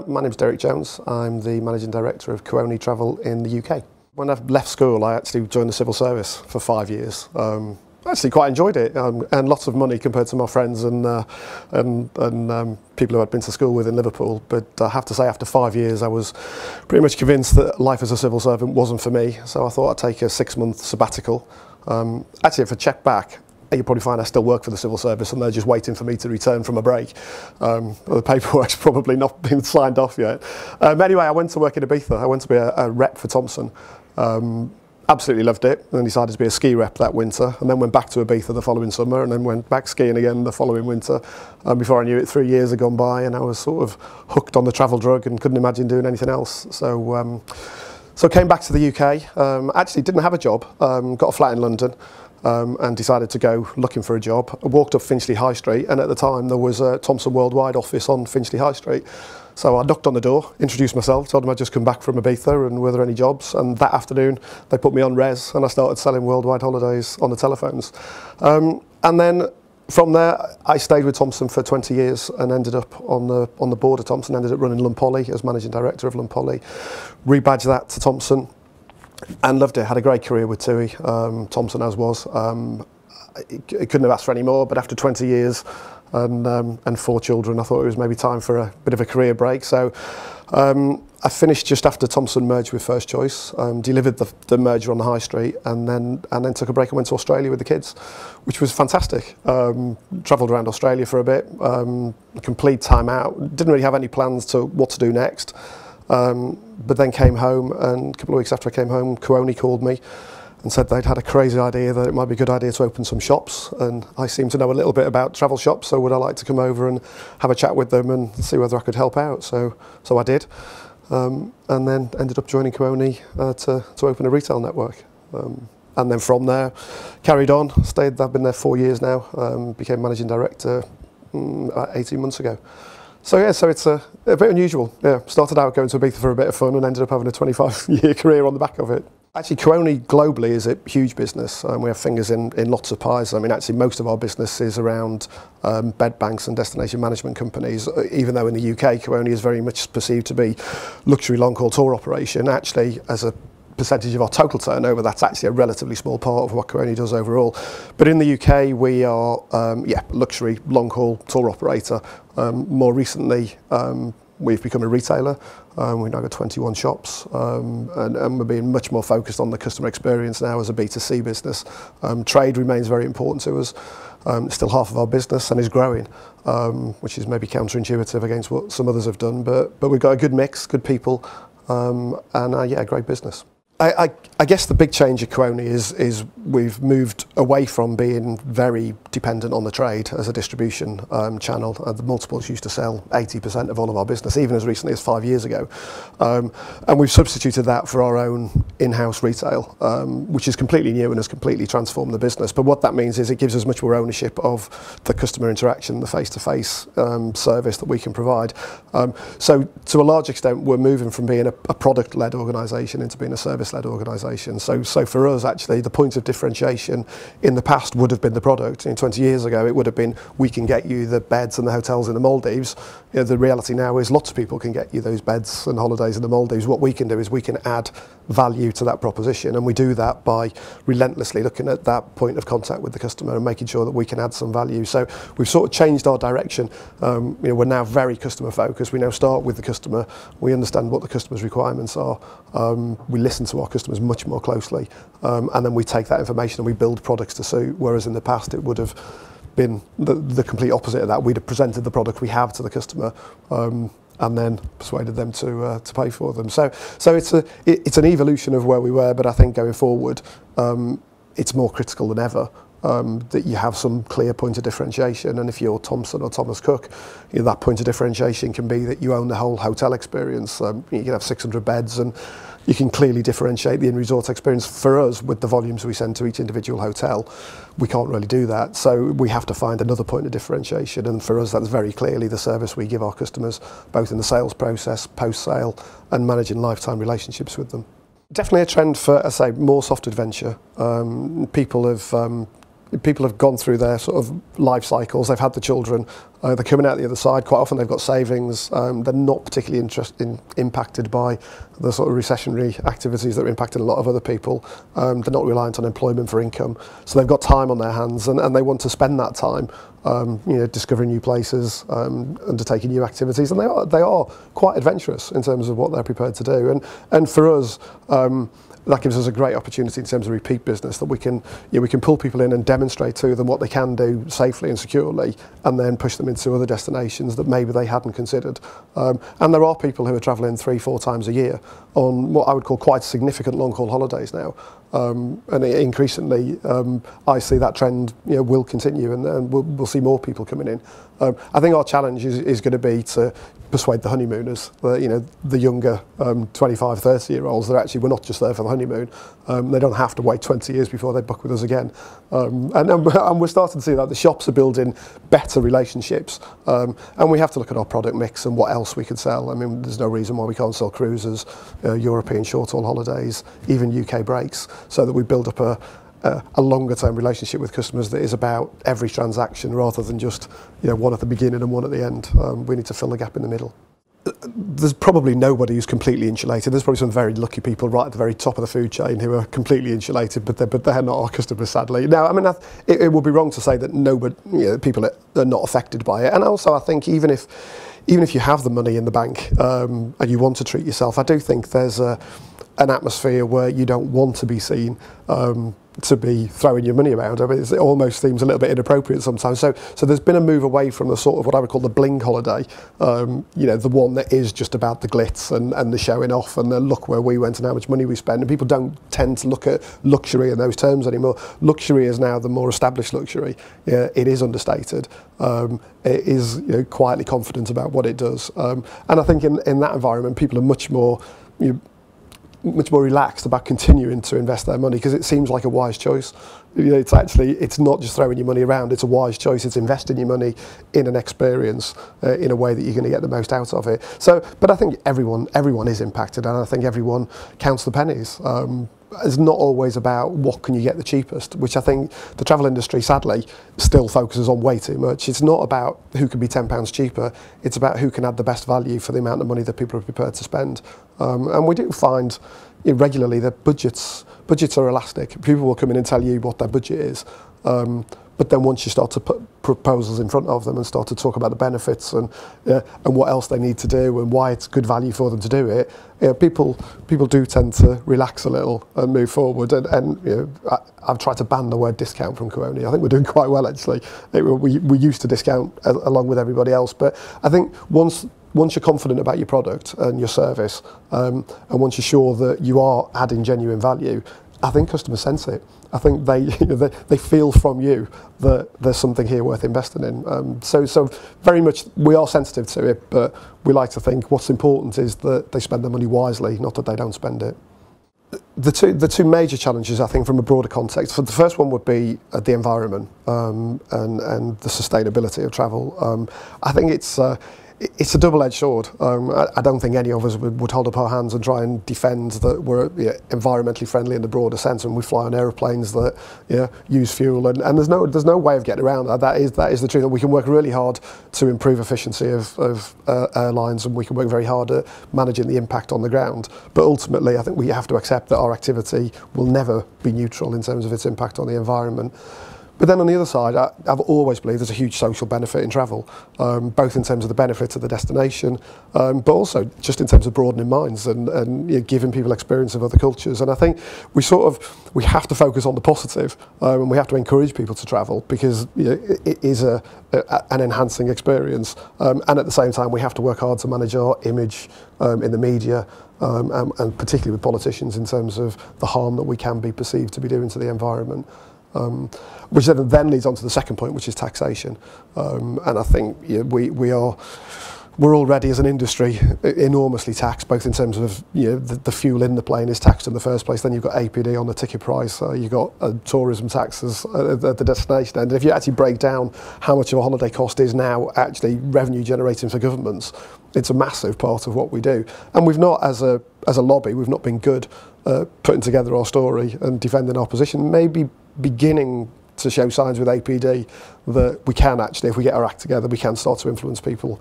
My name's Derek Jones. I'm the Managing Director of Kuoni Travel in the UK. When I left school, I actually joined the civil service for 5 years. I actually quite enjoyed it, and lots of money compared to my friends and people who I'd been to school with in Liverpool. But I have to say, after 5 years, I was pretty much convinced that life as a civil servant wasn't for me. So I thought I'd take a 6-month sabbatical. Actually, if I check back, you'll probably find I still work for the civil service and they're just waiting for me to return from a break. The paperwork's probably not been signed off yet. Anyway, I went to work in Ibiza. I went to be a rep for Thomson. Absolutely loved it, and then decided to be a ski rep that winter, and then went back to Ibiza the following summer, and then went back skiing again the following winter. Before I knew it, 3 years had gone by, and I was sort of hooked on the travel drug and couldn't imagine doing anything else. So came back to the UK. Actually didn't have a job, got a flat in London, and decided to go looking for a job. I walked up Finchley High Street, and at the time there was a Thomson Worldwide office on Finchley High Street. So I knocked on the door, introduced myself, told them I'd just come back from Ibiza and were there any jobs. And that afternoon they put me on res and I started selling worldwide holidays on the telephones. And then from there I stayed with Thomson for 20 years and ended up on the board of Thomson, ended up running Lumpoly as Managing Director of Lumpoly, rebadged that to Thomson and loved it. Had a great career with TUI, Thomson as was. I couldn't have asked for any more, but after 20 years and 4 children, I thought it was maybe time for a bit of a career break. So I finished just after Thomson merged with First Choice, delivered the merger on the high street, and then took a break and went to Australia with the kids, which was fantastic. Travelled around Australia for a bit, complete time out. Didn't really have any plans to what to do next, but then came home, and a couple of weeks after I came home, Kuoni called me and said they'd had a crazy idea that it might be a good idea to open some shops, and I seem to know a little bit about travel shops, so would I like to come over and have a chat with them and see whether I could help out. So I did, and then ended up joining Kuoni to open a retail network. And then from there, carried on, stayed. I've been there 4 years now, became Managing Director 18 months ago. So yeah, so it's a bit unusual. Yeah, started out going to Ibiza for a bit of fun and ended up having a 25-year career on the back of it. Actually, Kuoni globally is a huge business. We have fingers in lots of pies. I mean, actually, most of our business is around bed banks and destination management companies. Even though in the UK, Kuoni is very much perceived to be luxury long-haul tour operation. Actually, as a percentage of our total turnover, that's actually a relatively small part of what Kuoni does overall. But in the UK, we are, luxury long-haul tour operator. More recently, we've become a retailer. We've now got 21 shops, and we're being much more focused on the customer experience now as a B2C business. Trade remains very important to us. It's still half of our business and is growing, which is maybe counterintuitive against what some others have done. But we've got a good mix, good people, and a great business. I guess the big change at Kuoni is we've moved away from being very dependent on the trade as a distribution channel. The multiples used to sell 80% of all of our business, even as recently as 5 years ago. And we've substituted that for our own in-house retail, which is completely new and has completely transformed the business. But what that means is it gives us much more ownership of the customer interaction, the face-to-face service that we can provide. So to a large extent, we're moving from being a product-led organisation into being a service-led organisation. So for us, actually, the point of differentiation in the past would have been the product. 20 years ago, it would have been, we can get you the beds and the hotels in the Maldives. You know, the reality now is lots of people can get you those beds and holidays in the Maldives. What we can do is we can add value to that proposition, and we do that by relentlessly looking at that point of contact with the customer and making sure that we can add some value. So we've sort of changed our direction. We're now very customer focused. We now start with the customer. We understand what the customer's requirements are. We listen to our customers much more closely, and then we take that information and we build products to suit, whereas in the past it would have been the complete opposite of that. We'd have presented the product we have to the customer, and then persuaded them to pay for them. So it's an evolution of where we were, but I think going forward, it's more critical than ever that you have some clear point of differentiation. And if you're Thomson or Thomas Cook, that point of differentiation can be that you own the whole hotel experience. You can have 600 beds and you can clearly differentiate the in-resort experience. For us, with the volumes we send to each individual hotel, we can't really do that. So we have to find another point of differentiation. And for us, that's very clearly the service we give our customers, both in the sales process, post-sale, and managing lifetime relationships with them. Definitely a trend for, I say, more soft adventure. People have people have gone through their sort of life cycles. They've had the children. They're coming out the other side. Quite often they've got savings. They're not particularly impacted by the sort of recessionary activities that are impacting a lot of other people. They're not reliant on employment for income. So they've got time on their hands, and they want to spend that time discovering new places, undertaking new activities. And they are quite adventurous in terms of what they're prepared to do. And for us, that gives us a great opportunity in terms of repeat business, that we can pull people in and demonstrate to them what they can do safely and securely, and then push them into other destinations that maybe they hadn't considered. And there are people who are travelling 3-4 times a year on what I would call quite significant long-haul holidays now. And increasingly, I see that trend will continue, and we'll see more people coming in. I think our challenge is going to be to persuade the honeymooners, the younger 25, 30-year-olds, that actually we're not just there for the honeymoon. They don't have to wait 20 years before they book with us again. And we're starting to see that the shops are building better relationships. And we have to look at our product mix and what else we could sell. I mean, there's no reason why we can't sell cruises, European short-haul holidays, even UK breaks, so that we build up a longer term relationship with customers that is about every transaction, rather than just one at the beginning and one at the end. We need to fill the gap in the middle. There's probably nobody who's completely insulated. There's probably some very lucky people right at the very top of the food chain who are completely insulated, but they're not our customers, sadly. Now, I mean, it would be wrong to say that nobody, people are not affected by it. And also, I think even if you have the money in the bank and you want to treat yourself, I do think there's an atmosphere where you don't want to be seen to be throwing your money around. I mean, it almost seems a little bit inappropriate sometimes. So there's been a move away from the sort of what I would call the bling holiday, the one that is just about the glitz and the showing off and the look where we went and how much money we spend. And people don't tend to look at luxury in those terms anymore. Luxury is now the more established luxury. It is understated. It is quietly confident about what it does. And I think in that environment, people are much more relaxed about continuing to invest their money, because it seems like a wise choice. It's not just throwing your money around, it's a wise choice. It's investing your money in an experience in a way that you're going to get the most out of it. So, but I think everyone is impacted, and I think everyone counts the pennies. It's not always about what can you get the cheapest, which I think the travel industry sadly still focuses on way too much. It's not about who can be £10 cheaper, it's about who can add the best value for the amount of money that people are prepared to spend. And we do find regularly that budgets are elastic. People will come in and tell you what their budget is. But then once you start to put proposals in front of them and start to talk about the benefits and what else they need to do and why it's good value for them to do it, people do tend to relax a little and move forward. And I've tried to ban the word discount from Kuoni. I think we're doing quite well, actually. We used to discount along with everybody else, but I think once you're confident about your product and your service, and once you're sure that you are adding genuine value, I think customers sense it. I think they feel from you that there's something here worth investing in. So very much we are sensitive to it, but we like to think what's important is that they spend their money wisely, not that they don't spend it. The two major challenges, I think, from a broader context. For the first one would be the environment and the sustainability of travel. I think it's a double-edged sword. I don't think any of us would hold up our hands and try and defend that we're environmentally friendly in the broader sense, and we fly on aeroplanes that use fuel, and there's no way of getting around that. That is the truth. That we can work really hard to improve efficiency of airlines, and we can work very hard at managing the impact on the ground. But ultimately, I think we have to accept that our activity will never be neutral in terms of its impact on the environment. But then on the other side, I've always believed there's a huge social benefit in travel, both in terms of the benefits of the destination, but also just in terms of broadening minds and giving people experience of other cultures. And I think we have to focus on the positive, and we have to encourage people to travel, because it is an enhancing experience. And at the same time, we have to work hard to manage our image in the media, and particularly with politicians, in terms of the harm that we can be perceived to be doing to the environment. Which then leads on to the second point, which is taxation. And I think we're already, as an industry, enormously taxed, both in terms of the fuel in the plane is taxed in the first place. Then you've got APD on the ticket price. You've got tourism taxes at the destination end. And if you actually break down how much of a holiday cost is now actually revenue generating for governments, it's a massive part of what we do. And we've not, as a lobby, we've not been good putting together our story and defending our position. Maybe beginning to show signs with APD that we can actually, if we get our act together, we can start to influence people.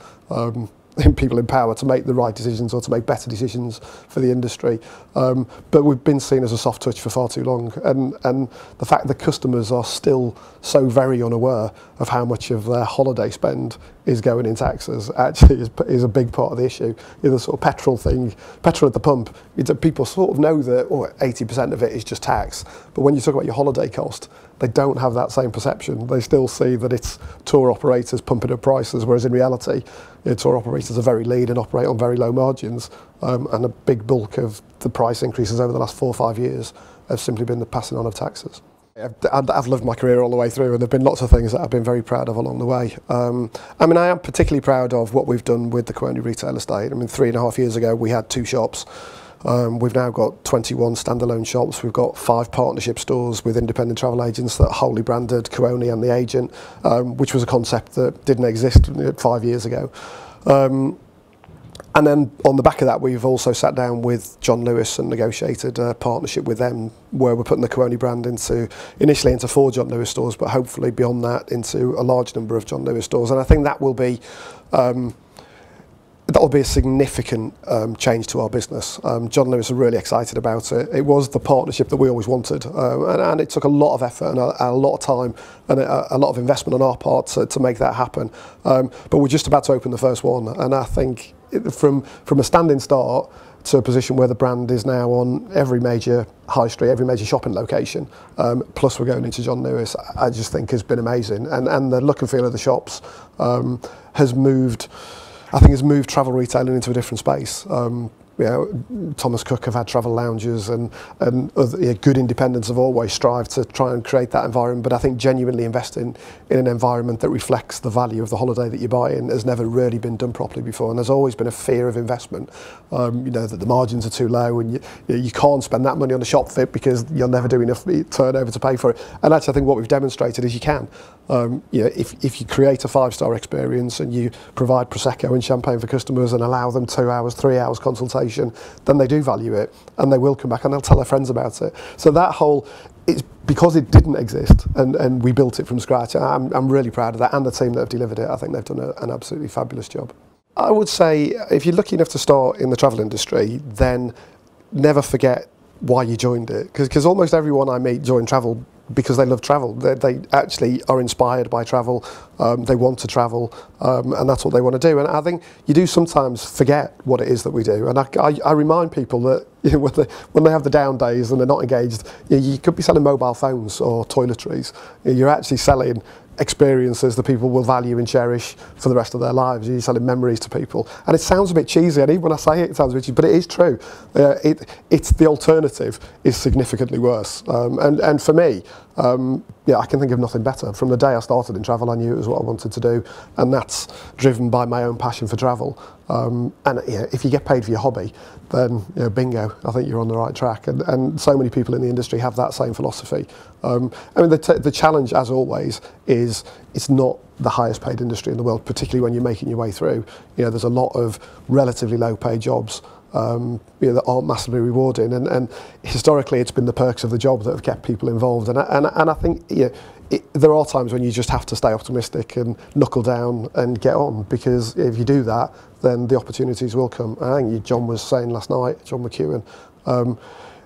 People in power to make the right decisions or to make better decisions for the industry. But we've been seen as a soft touch for far too long. And the fact that customers are still so very unaware of how much of their holiday spend is going in taxes actually is a big part of the issue. The sort of petrol thing, petrol at the pump, people sort of know that 80% of it is just tax. But when you talk about your holiday cost, they don't have that same perception. They still see that it's tour operators pumping up prices, whereas in reality, tour operators are very lean and operate on very low margins, and a big bulk of the price increases over the last 4 or 5 years have simply been the passing on of taxes. I've loved my career all the way through, and there have been lots of things that I've been very proud of along the way. I mean, I am particularly proud of what we've done with the Kuoni retail estate. I mean, 3.5 years ago, we had 2 shops. We've now got 21 standalone shops. We've got 5 partnership stores with independent travel agents that are wholly branded Kuoni and the agent, which was a concept that didn't exist 5 years ago. And then on the back of that, we've also sat down with John Lewis and negotiated a partnership with them where we're putting the Kuoni brand initially into 4 John Lewis stores, but hopefully beyond that into a large number of John Lewis stores. And I think that will be a significant change to our business. John Lewis are really excited about it. It was the partnership that we always wanted, and it took a lot of effort and a lot of time and a lot of investment on our part to make that happen. But we're just about to open the first one, and I think from a standing start to a position where the brand is now on every major high street, every major shopping location, plus we're going into John Lewis, I just think has been amazing. And the look and feel of the shops has moved travel retailing into a different space. Thomas Cook have had travel lounges, and other, good independents have always strived to try and create that environment. But I think genuinely investing in an environment that reflects the value of the holiday that you buy in has never really been done properly before. And there's always been a fear of investment, that the margins are too low and you can't spend that money on a shop fit because you'll never do enough turnover to pay for it. And actually, I think what we've demonstrated is you can. If you create a 5-star experience and you provide Prosecco and champagne for customers and allow them 2 hours, 3 hours consultation, then they do value it and they will come back and they'll tell their friends about it. So that it's because it didn't exist and we built it from scratch. I'm really proud of that, and the team that have delivered it. I think they've done an absolutely fabulous job. I would say if you're lucky enough to start in the travel industry, then never forget why you joined it, because almost everyone I meet joined travel because they love travel. They actually are inspired by travel, they want to travel, and that's what they want to do. And I think you do sometimes forget what it is that we do. And I remind people that when they have the down days and they're not engaged, you could be selling mobile phones or toiletries. You're actually selling experiences that people will value and cherish for the rest of their lives. You're selling memories to people. And it sounds a bit cheesy, and even when I say it, it sounds a bit cheesy, but it is true. It's the alternative is significantly worse. And for me, I can think of nothing better. From the day I started in travel, I knew it was what I wanted to do, and that's driven by my own passion for travel. And if you get paid for your hobby, then bingo, I think you're on the right track. And so many people in the industry have that same philosophy. I mean, the challenge, as always, is it's not the highest paid industry in the world, particularly when you're making your way through. There's a lot of relatively low paid jobs that aren't massively rewarding, and historically it's been the perks of the job that have kept people involved. And I think there are times when you just have to stay optimistic and knuckle down and get on, because if you do that, then the opportunities will come. I think John was saying last night, John McEwen,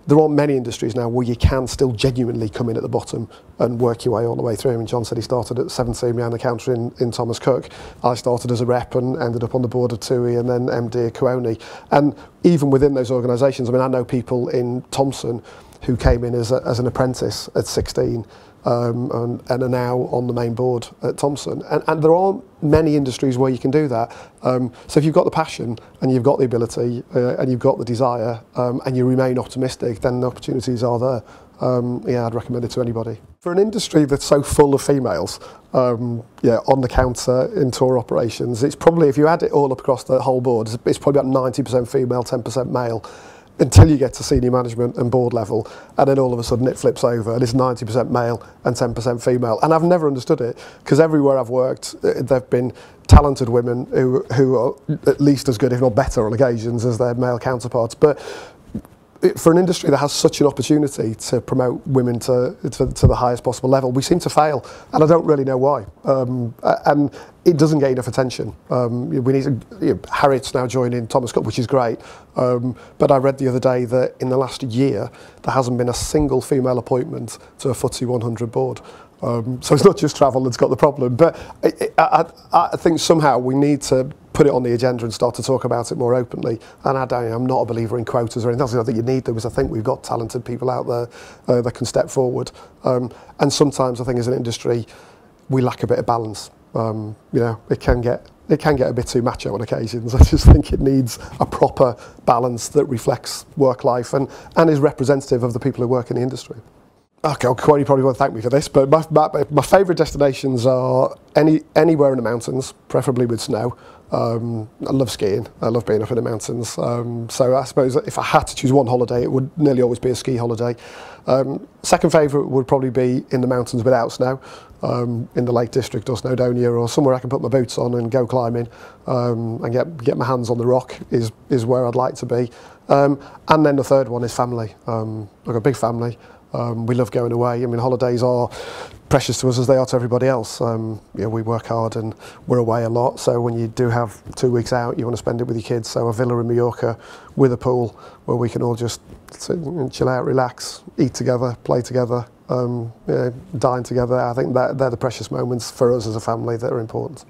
there aren't many industries now where you can still genuinely come in at the bottom and work your way all the way through. I mean, John said he started at 17 behind the counter in Thomas Cook. I started as a rep and ended up on the board of TUI and then MD at Kuoni. And even within those organisations, I mean, I know people in Thomson who came in as an apprentice at 16 and are now on the main board at Thomson. And there aren't many industries where you can do that. So if you've got the passion and you've got the ability and you've got the desire and you remain optimistic, then the opportunities are there. I'd recommend it to anybody. For an industry that's so full of females, on the counter in tour operations, it's probably, if you add it all up across the whole board, it's probably about 90% female, 10% male, until you get to senior management and board level, and then all of a sudden it flips over and it's 90% male and 10% female. And I've never understood it, because everywhere I've worked, there've been talented women who are at least as good, if not better on occasions, as their male counterparts. But for an industry that has such an opportunity to promote women to the highest possible level, we seem to fail, and I don't really know why. And it doesn't get enough attention. We need Harriet's now joining Thomas Cup, which is great. But I read the other day that in the last year there hasn't been a single female appointment to a FTSE 100 board. So it's not just travel that's got the problem, but I think somehow we need to put it on the agenda and start to talk about it more openly. And I'm not a believer in quotas or anything. I think you need them, because I think we've got talented people out there that can step forward. And sometimes I think as an industry we lack a bit of balance. It can get a bit too macho on occasions. I just think it needs a proper balance that reflects work life and is representative of the people who work in the industry. Okay, Kuoni probably won't thank me for this, but my favourite destinations are anywhere in the mountains, preferably with snow. I love skiing. I love being up in the mountains. So I suppose if I had to choose one holiday, it would nearly always be a ski holiday. Second favourite would probably be in the mountains without snow, in the Lake District or Snowdonia, or somewhere I can put my boots on and go climbing, and get my hands on the rock is where I'd like to be. And then the third one is family. I've got a big family. We love going away. I mean, holidays are precious to us as they are to everybody else. We work hard and we're away a lot. So when you do have 2 weeks out, you want to spend it with your kids. So a villa in Mallorca with a pool where we can all just sit and chill out, relax, eat together, play together, dine together. I think they're the precious moments for us as a family that are important.